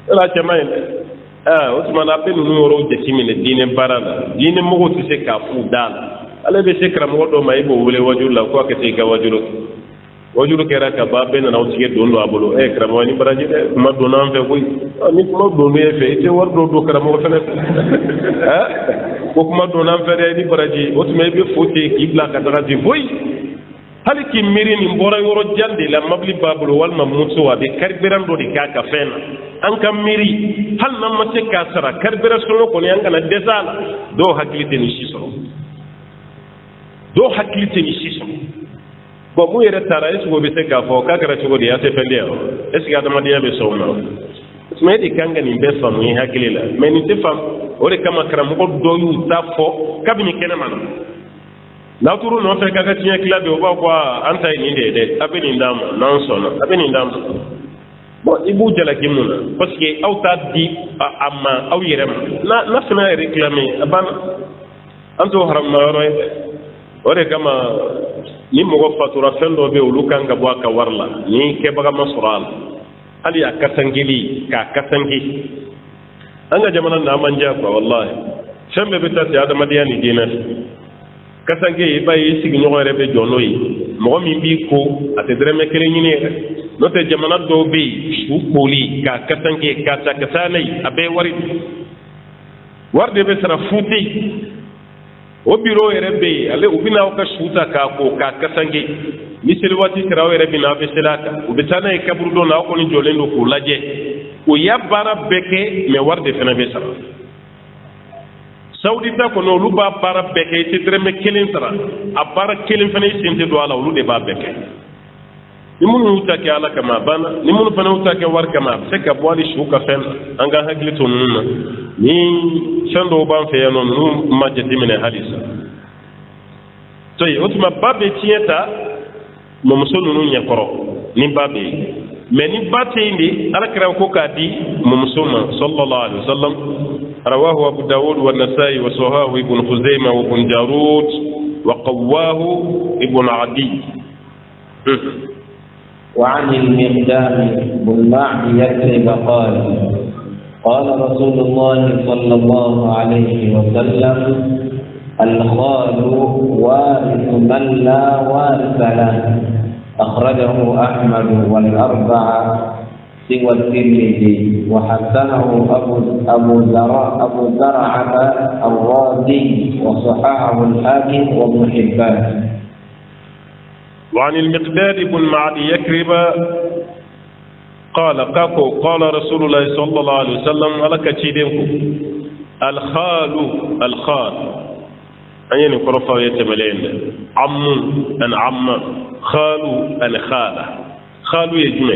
yala cɛ man ɲi dɛ o tuma na a bɛ ninnu yɔrɔw jateminɛ diinɛ baara la diinɛ mɔgɔw tɛ se k'a f'u da la ale be se karamɔgɔ dɔ ma i b'o wele wajuru la ko a ka se i ka wajuru kɛra ka ba bɛɛ nana aw tigɛ don a bolo karamɔgɔ ni baraji dɛ kuma donna an fɛ koyi ni kuma donna e fɛ i tɛ wari dɔ don karamɔgɔ fɛnɛ fɛ ko kuma donna an fɛ dɛ ni baraji o tuma i bɛ fo ten k'i bila ka taga ten foyi hali k'i miiri nin bɔra yɔrɔ jan de la mobili b'a bolo walima moto a bɛ carburant dɔ de k'a ka fɛn na an ka miiri hali n'an ma se k'a sara carburant sɔngɔ kɔni an kana dɛsɛ a la dɔw hakili tɛ nin si sɔrɔ dɔw hakili tɛ nin si sɔrɔ bon mun yɛrɛ taara est ce que o bɛ se k'a fɔ k'a kɛra cogo di a tɛ fɛn di yan est ce que adamadenya bɛ sɔn o ma mais e de kan ka nin bɛɛ faamu i hakili la mais nin tɛ faamu o de kama karamɔgɔ dɔw y'u ta fɔ kabini kɛnɛma na n'aw t'u nɔfɛ k'a ka tiɲɛ tila bɛ o b'a fɔ an ta ye nin de ye dɛ a bɛ nin d'a ma n'an sɔnna a bɛ nin d'a ma bon i b'u jalaki mun na parce que aw t'a di a ma aw yɛrɛ ma n'a fana y'a réclamer a banna an t'o haramuma yɔrɔ ye dɛ o de kama ni mɔgɔ fatura fɛn dɔ bɛ olu kan ka bɔ a ka wari la ni kɛbaga ma sɔrɔ a la hali a kasangeli k'a kasange an ka jamana na man diya quoi wallahi fɛn bɛɛ bɛ taa se adamadenya ni diinɛ kasange i b'a ye i sigiɲɔgɔn yɛrɛ bɛ jɔ n'o ye mɔgɔ min b'i ko a tɛ dɛrɛmɛ kelen ɲini yɛrɛ n'o tɛ jamana dɔw bɛ yen su koli k'a kasange k'a ta ka taa n'a ye a bɛɛ ye wari de bɛ sara fu tɛ yen o biro yɛrɛ bɛ yen ale u bɛna aw ka su ta k'a ko k'a kasange ni seli waati sera aw yɛrɛ bɛna aw bɛ seli a kan u bɛ taa n'a ye kaburu dɔ la aw kɔni jɔlen don k'o lajɛ o y'a baara bɛɛ kɛ mais wari de fana bɛ sara sawudi ta kɔnɔ olu b'a baara bɛɛ kɛ i tɛ dɛrɛmɛ kelen sara a baara kelen fana i sen tɛ don a la olu de b'a bɛɛ kɛ ni minnu y'u ta kɛ ala kama a banna ni minnu fana y'u ta kɛ wari kama a bɛ se ka bɔ hali su ka fɛn na an ka hakili to ninnu na ni fɛn dɔw b'an fɛ yan nɔ ninnu ma jateminɛ hali sa to yen o tuma ba bɛ tiɲɛ ta mɔmuso ninnu ɲɛkɔrɔ ni ba bɛ yen mais ni ba tɛ yen de alakira ko k'a di mɔmuso ma sallallahu alaihi wa sallam rawahu abu dawud wa nasa'i wa sahahu ibn khuzaimah wa ibn jarud wa qawwahu ibn adi وعن المقدام بن معدي يثرب قال رسول الله صلى الله عليه وسلم الخال وارث من لا وارث له أخرجه أحمد والأربعة سوى الترمذي وحسنه أبو زرعة الرازي وصححه الحاكم وابن حبان. وعن المقداد بن معدي يكرب قال رسول الله صلى الله عليه وسلم على كتيدنكم الخال أين كرفا يتملين عم خال أن خال يجمع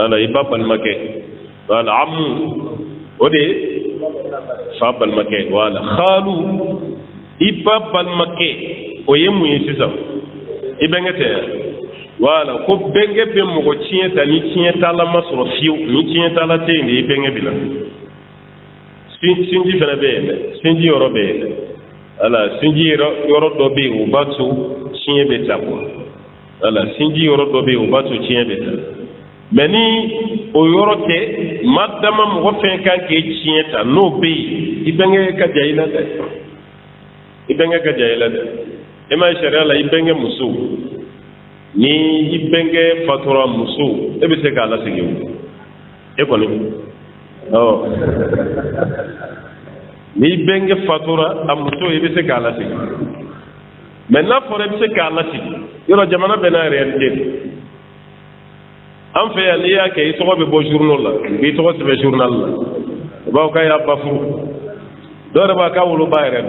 أنا يباب المكان قال عم ودي فاب المكان ولا خال iba balmake o ye mun ye sisan i bɛ ŋɛtɛ wala ko benge be mo ko tienta ni tienta la masro fiu ni tienta la te ni benge bila sinji fana be sinji yoro be ala sinji yoro do be u batu tiye be tabo ala sinji yoro do be u batu tiye be tabo meni o yoro te madama mo fen kan ke tienta no be ibenge ka jayila da ibenge ka jayila da e ma sharia la ibenge musu ni ibenge fatura musu e be se ka la sigi e ko ni oh ni ibenge fatura am musu e be se ka la sigi maintenant fore be se ka la sigi yoro jamana be na réalité am fe ya liya ke to be bo journal la bi to be journal la ba ka ya ba fu do ba ka wulu bayre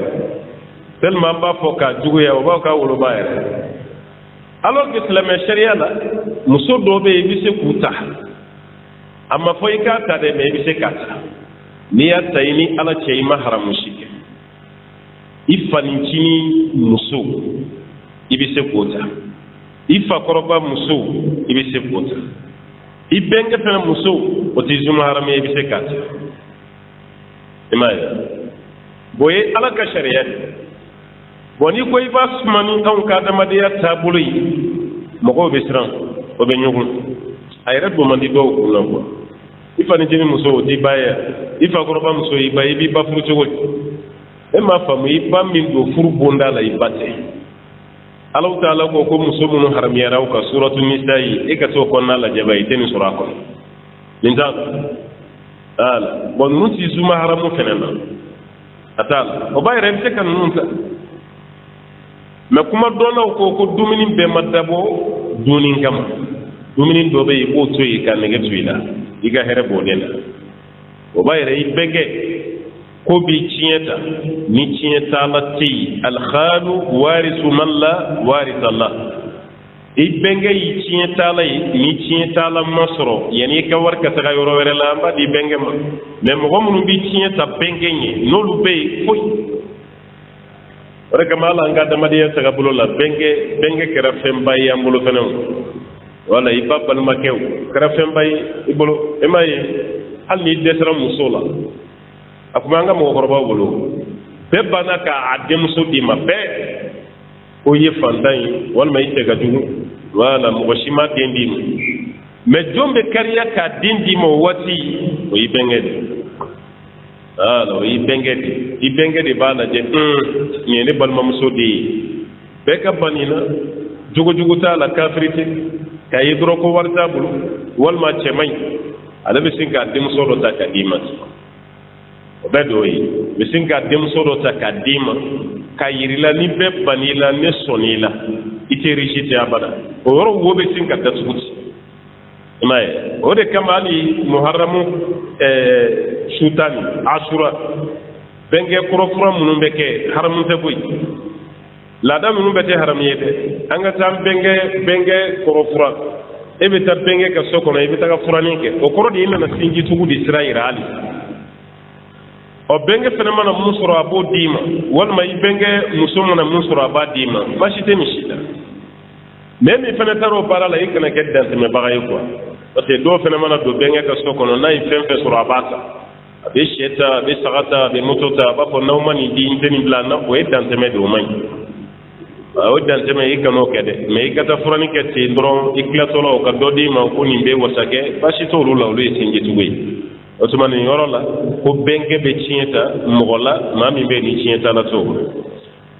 tellement ba fo ka jugu ya ba ka wulu bayre alors que la sharia la muso do be bi se kuta amma fo ka ta de be bi se kata ni ya tayini ala ce ma haram shike ifani chini muso ibi se kuta ifa koroba muso ibi se kuta ibenge fena muso o ti zuma haram ibi se kata imaya boye ala ka sharia boni ko iba sumani an ka damadiya tabulu yi mogo be siran o be nyugun ayre do mandi do ko non ko ifa ni jini muso di baya ifa ko ba muso yi bayi bi ba furu chogo e ma famu iba min do furu bonda la ibate Allah ta'ala ko muso mun haram ya raw ka suratul nisa yi e ka to ko na la jabay teni sura ko linda ala bon nun ci zuma haramu fenena atal o bayre mte kan nun ta mais kuma dona ko dumini be madabo dunin kam dumini do be ko toyi kan ne getwila iga here bodena o bayre ibege ko bi cieta ni cieta lati al khalu warisu man la warisa Allah ibenge yi cieta la ni cieta la masro yani ka warka ta yoro were la amba di benge ma mais mo mo bi cieta benge ni no lu be koy rek mala nga dama di ta bulo la benge kera fembay ambulo fenen wala ibabal makew kera fembay ibulo emay hal ni desra musola akuma nga mo korba bulo be banaka adem so di ma be o ye fanday wal may tega jugu wala mo shima dendi me jombe kariya ka dendi mo wati o ibenge alors ibenge bala je ñene balma musodi be ka banina jugo ta la kafirite ka yidro ko warta bulu wal ma chemay ala be sinka dem solo ta ka dimat o be do yi be sinka dem solo ta ka dima ka yirila ni be banila ne sonila ite rishite abada o woro wo be sinka ta sukuti imaye o de kamali muharramu shutani asura benge korofura munun beke haramun te boy lada munun bete haram yete anga tam benge korofura ebe ta benge ka sokono ebe ta ka furani ke o koro di na sinji tugu di israila ali o benge fenemana musura abo dima wal mai benge musumuna musura ba dima mashite mishida même fene taro parala ikana keddan te me bagay ko parce que do fenemana do benge ka sokono nay femfe sura bata be sheta be sagata be motota ba ko nawmani di inteni blana ko eddan te me do may o dan te me ikano kede me ikata furani ke ti ndron iklatolo ka do di ma ko ni be wasake bashi to rula lu singi tuwe otumani yorola ko benge be chieta mogola mami be ni chieta la to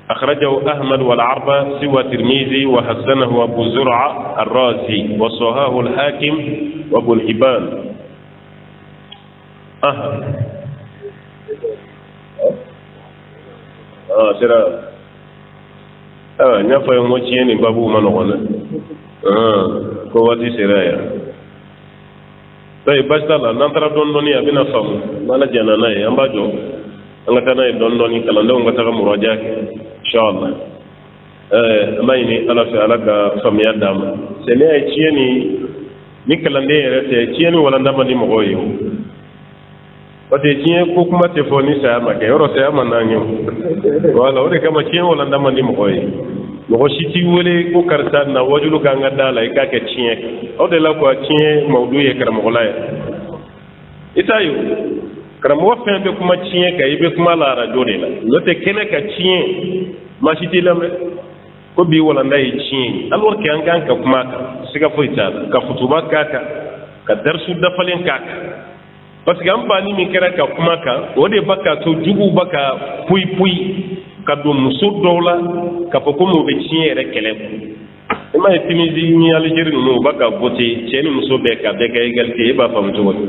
أخرجه أحمد والعربة سوى ترمذي وحسنه أبو زرعة الرازي وصححه الحاكم وابن حبان. سيرا نفع يومين بابو منونا كواتي سيرايا طيب باشتغل ننتظر دوني أبينا فهم ما لجينا ناي أمباجو أنغتنا دوني كلاندو أنغتنا مراجعة inshallah mayni ala fi alaka famiya dama sene ay cieni ni kalande rete cieni wala ndama ni mo goyo ote cien ko kuma telefoni sa ma ke oro sa ma nanyo wala ore kama cien wala ndama ni mo goyo mɔgɔ si t'i wele ko karisa na wajulu k'an ka da la i k'a kɛ tiɲɛ kan aw de la ko tiɲɛ mawudu ye karamɔgɔ la ye i t'a ye karamɔgɔ fɛn bɛ kuma tiɲɛ kan i bɛ kuma la arajo de la n'o tɛ kɛnɛ ka tiɲɛ maa si t'i lamɛn ko bi walanda ye tiɲɛ ye alors que an kan ka kuma kan siga foyi t'a la ka futuba k'a kan ka darisu dafalen k'a kan parce que an banni min kɛra ka kuma kan o de b'a ka to juguw b'a ka puyi ka don muso dɔw la k'a fɔ komi o bɛ tiɲɛ yɛrɛ kɛlɛ i m'a ye Tunisie ni Algérie ninnu u b'a ka voté cɛ ni muso bɛɛ ka bɛɛ kɛ égalité e b'a faamu cogo di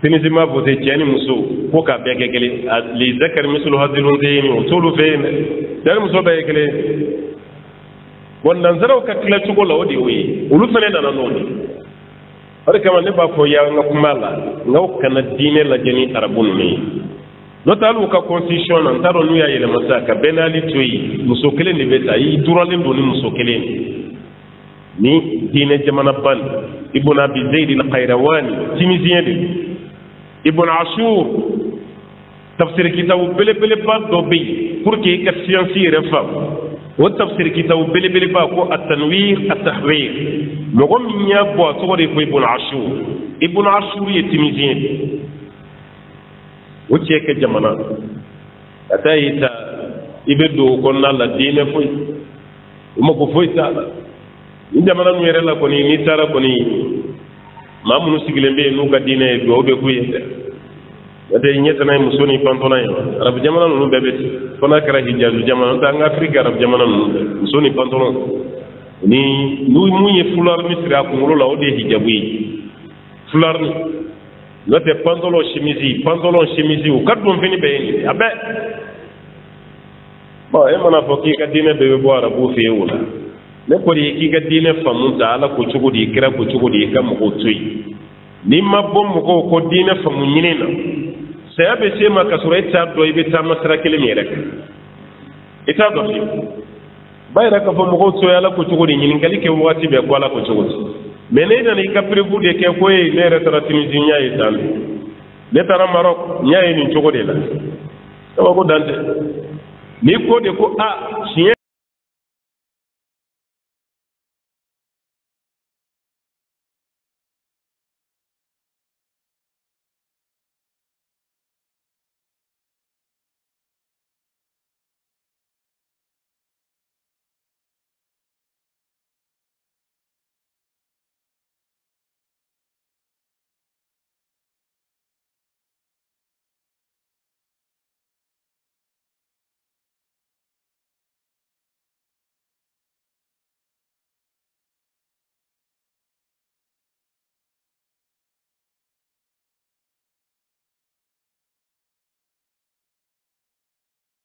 Tunisie ma voté cɛ ni muso ko ka bɛɛ kɛ kelen li zakari mislu hadhil unsayayni o t'olu fɛ yen dɛ cɛ ni muso bɛɛ ye kelen bon nanzaraw ka tila cogo la o de y'o ye olu fana nana n'o de o de kama ne b'a fɔ y'an ka kuma la n'aw kana diinɛ lajɛ ni arabu ninnu ye n'o tɛ hali u ka constitution na n t'a dɔn n'u y'a yɛlɛma sa ka bɛɛ n'ale to yen muso kelen de bɛ ta i duralen don ni muso kelen ni diinɛ jamana ban Ibn Abi Zayd al-Qayrawani Tunisien de Ibn Ashur tafsir kitabu belebeleba dɔ bɛ yen pour que i ka science yɛrɛ faamu o tafsir kitabu belebeleba ko at-tanwir at-tahrir mɔgɔ min y'a bɔ a tɔgɔ de ko Ibn Ashur Ibn Ashur ye Tunisien de o cɛ kɛ jamana ka taa y'i ta i bɛ don o kɔnɔna la diinɛ foyi o mako foyi t'a la ni jamana min yɛrɛ la kɔni n'i taara kɔni maa minnu sigilen bɛ yen n'u ka diinɛ ye duwawu bɛ k'u ye dɛ n'o tɛ ɲɛ tɛna ye muso ni pantɔlan ye wa arabu jamana ninnu bɛɛ bɛ ten fo n'a kɛra hijabu jamana n'o tɛ an ka Afiriki arabu jamana ninnu bɛɛ muso ni pantɔlan ni mun ye fulaari min siri a kunkolo la o de ye hijabu ye fulaari n'o tɛ pantalon chemise u ka don fini bɛɛ ye nin a bɛɛ bon e mana fɔ k'i ka diinɛ bɛɛ bɛ bɔ arabu fɛ yen o la ne kɔni ye k'i ka diinɛ faamu ta ala ko cogo di kira ko cogo di i ka mɔgɔw to yen n'i ma bɔ mɔgɔw ko diinɛ faamu ɲini na saya bɛ se ma ka sɔrɔ e t'a dɔn i bɛ taama sira kelen min yɛrɛ kan i t'a dɔn fiyewu ba yɛrɛ k'a fɔ mɔgɔw to ye ala ko cogo di ɲininkali kɛ wagati bɛɛ ko ala ko cogo di mais ne nana i ka prévu de kɛ ko ne yɛrɛ taara Tunisie n y'a ye tan de ne taara Maroc n y'a ye nin cogo de la kabako dan tɛ n'i ko de ko a tiɲɛ